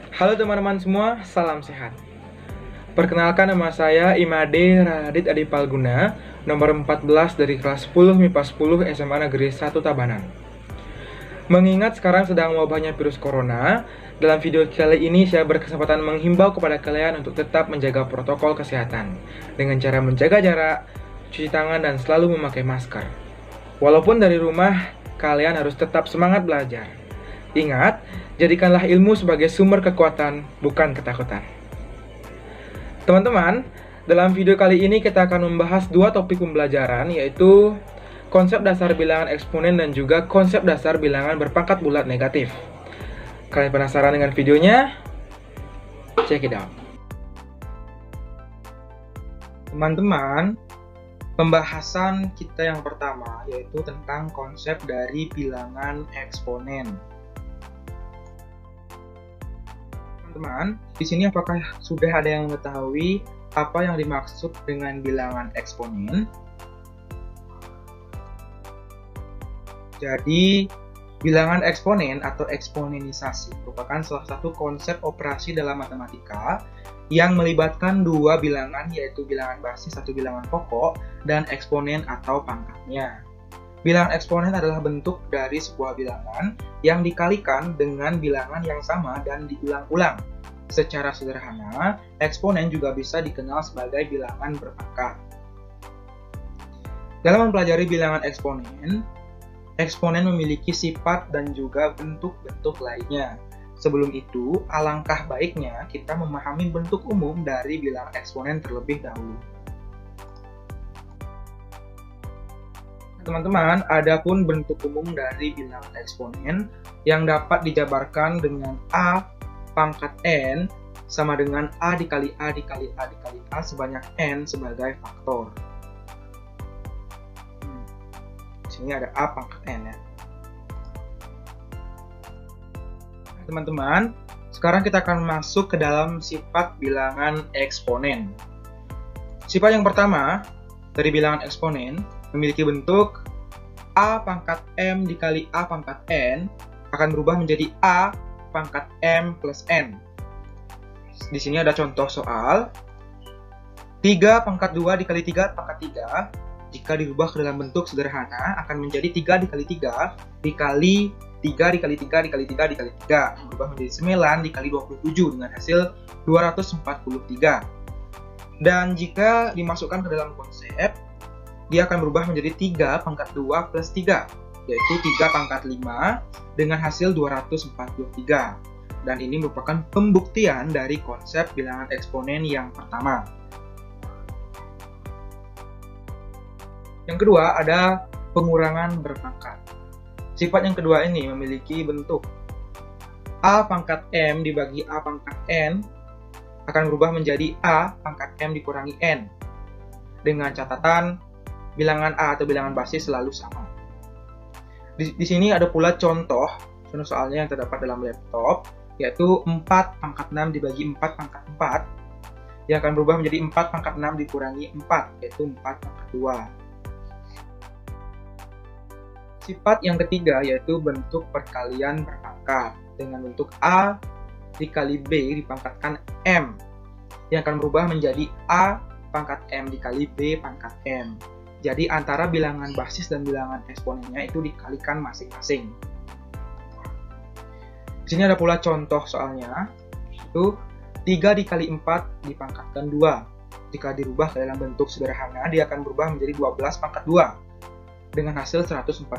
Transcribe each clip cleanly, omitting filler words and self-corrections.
Halo teman-teman semua, salam sehat. Perkenalkan, nama saya Imade Radit Adi Palguna, nomor 14 dari kelas 10 MIPA 10 SMA Negeri 1 Tabanan. Mengingat sekarang sedang wabahnya virus corona, dalam video kali ini saya berkesempatan menghimbau kepada kalian untuk tetap menjaga protokol kesehatan dengan cara menjaga jarak, cuci tangan, dan selalu memakai masker. Walaupun dari rumah, kalian harus tetap semangat belajar. Ingat, jadikanlah ilmu sebagai sumber kekuatan, bukan ketakutan. Teman-teman, dalam video kali ini kita akan membahas dua topik pembelajaran, yaitu konsep dasar bilangan eksponen dan juga konsep dasar bilangan berpangkat bulat negatif. Kalian penasaran dengan videonya? Check it out. Teman-teman, pembahasan kita yang pertama yaitu tentang konsep dari bilangan eksponen. Teman-teman, di sini apakah sudah ada yang mengetahui apa yang dimaksud dengan bilangan eksponen? Jadi, bilangan eksponen atau eksponenisasi merupakan salah satu konsep operasi dalam matematika yang melibatkan dua bilangan, yaitu bilangan basis atau bilangan pokok dan eksponen atau pangkatnya. Bilangan eksponen adalah bentuk dari sebuah bilangan yang dikalikan dengan bilangan yang sama dan diulang-ulang. Secara sederhana, eksponen juga bisa dikenal sebagai bilangan berpangkat. Dalam mempelajari bilangan eksponen, eksponen memiliki sifat dan juga bentuk-bentuk lainnya. Sebelum itu, alangkah baiknya kita memahami bentuk umum dari bilangan eksponen terlebih dahulu. Teman-teman, adapun bentuk umum dari bilangan eksponen yang dapat dijabarkan dengan A pangkat N sama dengan A dikali A dikali A dikali A sebanyak N sebagai faktor. Di sini ada A pangkat N ya. Teman-teman, sekarang kita akan masuk ke dalam sifat bilangan eksponen. Sifat yang pertama dari bilangan eksponen memiliki bentuk A pangkat M dikali A pangkat N akan berubah menjadi A pangkat M plus N. Di sini ada contoh soal 3 pangkat 2 dikali 3 pangkat 3 jika dirubah ke dalam bentuk sederhana akan menjadi 3 dikali 3 dikali 3 dikali 3 dikali 3 dikali 3 berubah menjadi 9 dikali 27 dengan hasil 243. Dan jika dimasukkan ke dalam konsep, dia akan berubah menjadi 3 pangkat 2 plus 3, yaitu 3 pangkat 5 dengan hasil 243. Dan ini merupakan pembuktian dari konsep bilangan eksponen yang pertama. Yang kedua ada pengurangan berpangkat. Sifat yang kedua ini memiliki bentuk A pangkat M dibagi A pangkat N akan berubah menjadi A pangkat M dikurangi N. Dengan catatan bilangan A atau bilangan basis selalu sama. Di sini ada pula contoh soalnya yang terdapat dalam laptop, yaitu 4 pangkat 6 dibagi 4 pangkat 4 yang akan berubah menjadi 4 pangkat 6 dikurangi 4, yaitu 4 pangkat 2. Sifat yang ketiga yaitu bentuk perkalian berpangkat dengan bentuk A dikali B dipangkatkan M yang akan berubah menjadi A pangkat M dikali B pangkat M. Jadi antara bilangan basis dan bilangan eksponennya itu dikalikan masing-masing. Di sini ada pula contoh soalnya, itu 3 dikali 4 dipangkatkan 2. Jika dirubah ke dalam bentuk sederhana, dia akan berubah menjadi 12 pangkat 2 dengan hasil 144.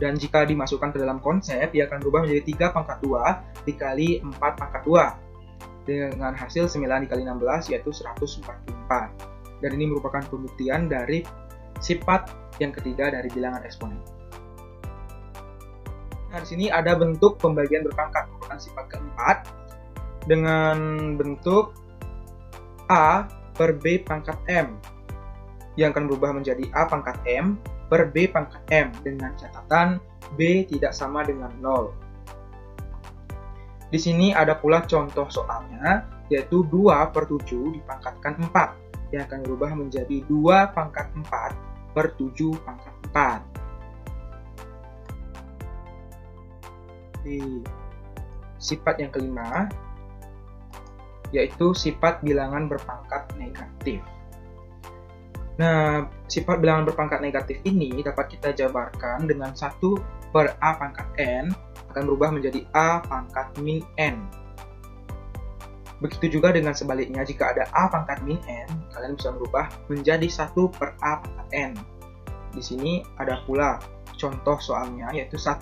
Dan jika dimasukkan ke dalam konsep, dia akan berubah menjadi 3 pangkat 2 dikali 4 pangkat 2 dengan hasil 9 dikali 16 yaitu 144. Dan ini merupakan pembuktian dari sifat yang ketiga dari bilangan eksponen. Nah, di sini ada bentuk pembagian berpangkat, merupakan sifat keempat dengan bentuk A per B pangkat M yang akan berubah menjadi A pangkat M per B pangkat M dengan catatan B tidak sama dengan 0. Di sini ada pula contoh soalnya, yaitu 2 per 7 dipangkatkan 4 yang akan berubah menjadi 2 pangkat 4 per 7 pangkat 4. sifat yang kelima, yaitu sifat bilangan berpangkat negatif. Nah, sifat bilangan berpangkat negatif ini dapat kita jabarkan dengan 1 per A pangkat N akan berubah menjadi A pangkat min N. Begitu juga dengan sebaliknya, jika ada A pangkat min N, kalian bisa berubah menjadi 1 per A pangkat N. Di sini ada pula contoh soalnya, yaitu 1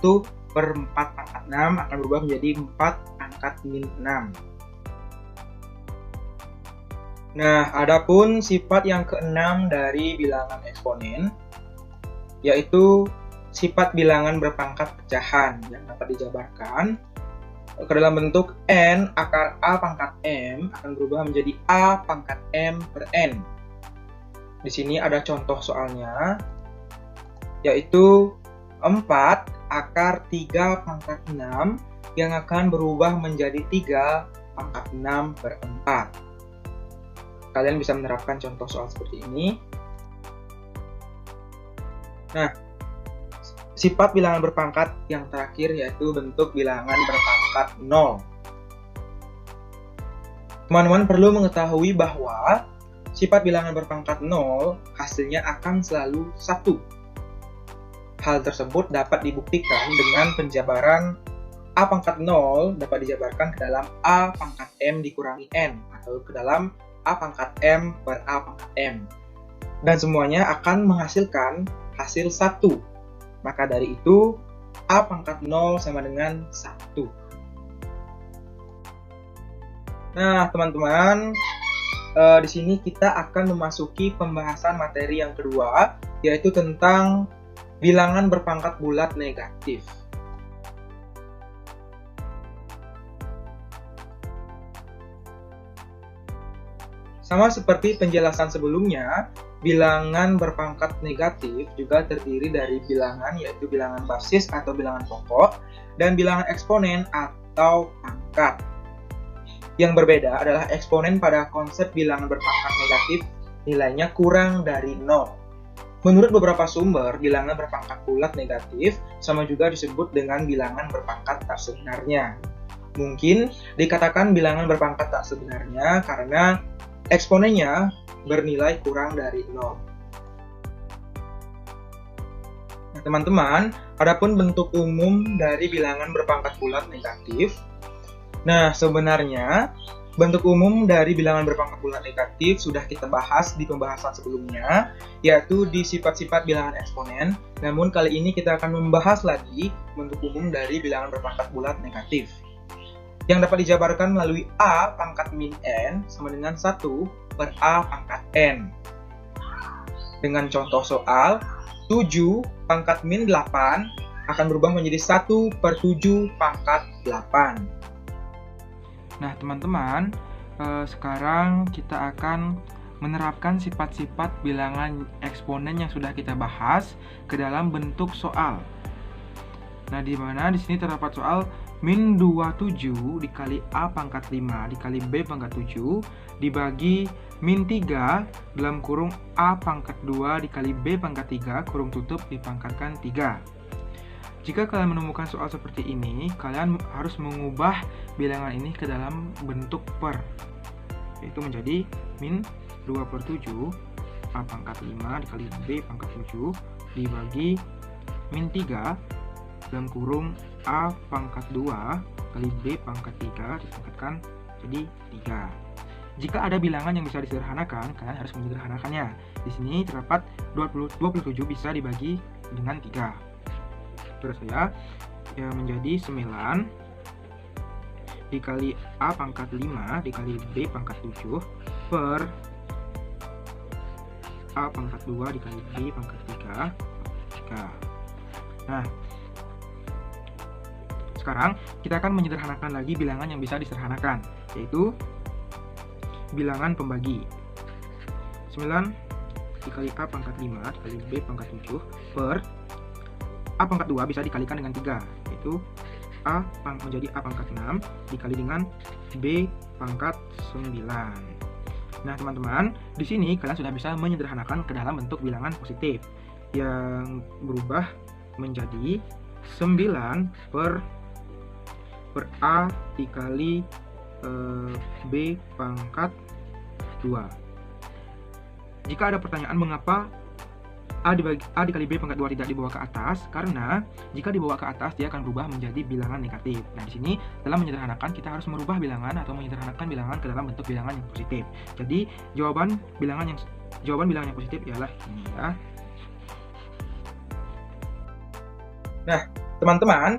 per 4 pangkat 6 akan berubah menjadi 4 pangkat min 6. Nah, adapun sifat yang keenam dari bilangan eksponen, yaitu sifat bilangan berpangkat pecahan yang dapat dijabarkan ke dalam bentuk N akar A pangkat M akan berubah menjadi A pangkat M per N. Di sini ada contoh soalnya, yaitu 4 akar 3 pangkat 6 yang akan berubah menjadi 3 pangkat 6 per 4. Kalian bisa menerapkan contoh soal seperti ini. Nah, sifat bilangan berpangkat yang terakhir yaitu bentuk bilangan berpangkat 0. Teman-teman perlu mengetahui bahwa sifat bilangan berpangkat 0 hasilnya akan selalu 1. Hal tersebut dapat dibuktikan dengan penjabaran A pangkat 0 dapat dijabarkan ke dalam A pangkat M dikurangi N atau ke dalam A pangkat M per A pangkat M. Dan semuanya akan menghasilkan hasil 1. Maka dari itu, A pangkat 0 sama dengan 1. Nah, teman-teman, di sini kita akan memasuki pembahasan materi yang kedua, yaitu tentang bilangan berpangkat bulat negatif. Sama seperti penjelasan sebelumnya, bilangan berpangkat negatif juga terdiri dari bilangan, yaitu bilangan basis atau bilangan pokok, dan bilangan eksponen atau pangkat. Yang berbeda adalah eksponen pada konsep bilangan berpangkat negatif nilainya kurang dari 0. Menurut beberapa sumber, bilangan berpangkat bulat negatif sama juga disebut dengan bilangan berpangkat tak sebenarnya. Mungkin dikatakan bilangan berpangkat tak sebenarnya karena eksponennya bernilai kurang dari 0. Nah, teman-teman, adapun bentuk umum dari bilangan berpangkat bulat negatif. Nah, sebenarnya bentuk umum dari bilangan berpangkat bulat negatif sudah kita bahas di pembahasan sebelumnya, yaitu di sifat-sifat bilangan eksponen. Namun kali ini kita akan membahas lagi bentuk umum dari bilangan berpangkat bulat negatif, yang dapat dijabarkan melalui A pangkat min N sama dengan 1 per A pangkat N. Dengan contoh soal, 7 pangkat min 8 akan berubah menjadi 1 per 7 pangkat 8. Nah, teman-teman, sekarang kita akan menerapkan sifat-sifat bilangan eksponen yang sudah kita bahas ke dalam bentuk soal. Nah, di mana di sini terdapat soal min 27 dikali A pangkat 5 dikali B pangkat 7 dibagi min 3 dalam kurung A pangkat 2 dikali B pangkat 3 kurung tutup dipangkatkan 3. Jika kalian menemukan soal seperti ini, kalian harus mengubah bilangan ini ke dalam bentuk per, yaitu menjadi min 2 per 7 A pangkat 5 dikali B pangkat 7 dibagi min 3 dalam kurung A pangkat 2 kali B pangkat 3 dipangkatkan jadi 3. Jika ada bilangan yang bisa disederhanakan, kalian harus menyederhanakannya. Di sini terdapat 27 bisa dibagi dengan 3. Terus ya menjadi 9 dikali A pangkat 5 dikali B pangkat 7 per A pangkat 2 dikali B pangkat 3. Nah, sekarang kita akan menyederhanakan lagi bilangan yang bisa disederhanakan, yaitu bilangan pembagi. 9 dikali A pangkat 5 dikali B pangkat 7 per A pangkat 2 bisa dikalikan dengan 3, yaitu menjadi A pangkat 6 dikali dengan B pangkat 9. Nah, teman-teman, di sini kalian sudah bisa menyederhanakan ke dalam bentuk bilangan positif yang berubah menjadi 9 per per A dikali B pangkat 2. Jika ada pertanyaan mengapa A dikali B pangkat 2 tidak dibawa ke atas, karena jika dibawa ke atas dia akan berubah menjadi bilangan negatif. Nah, di sini dalam menyederhanakan kita harus merubah bilangan atau menyederhanakan bilangan ke dalam bentuk bilangan yang positif. Jadi jawaban bilangan yang positif ialah ini ya. Nah, teman-teman,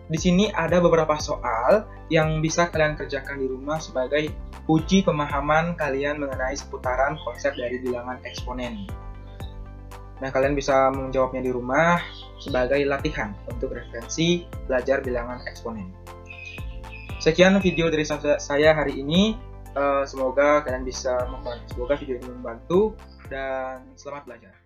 di sini ada beberapa soal yang bisa kalian kerjakan di rumah sebagai uji pemahaman kalian mengenai seputaran konsep dari bilangan eksponen. Nah, kalian bisa menjawabnya di rumah sebagai latihan untuk referensi belajar bilangan eksponen. Sekian video dari saya hari ini. Semoga kalian bisa membantu. Semoga video ini membantu dan selamat belajar.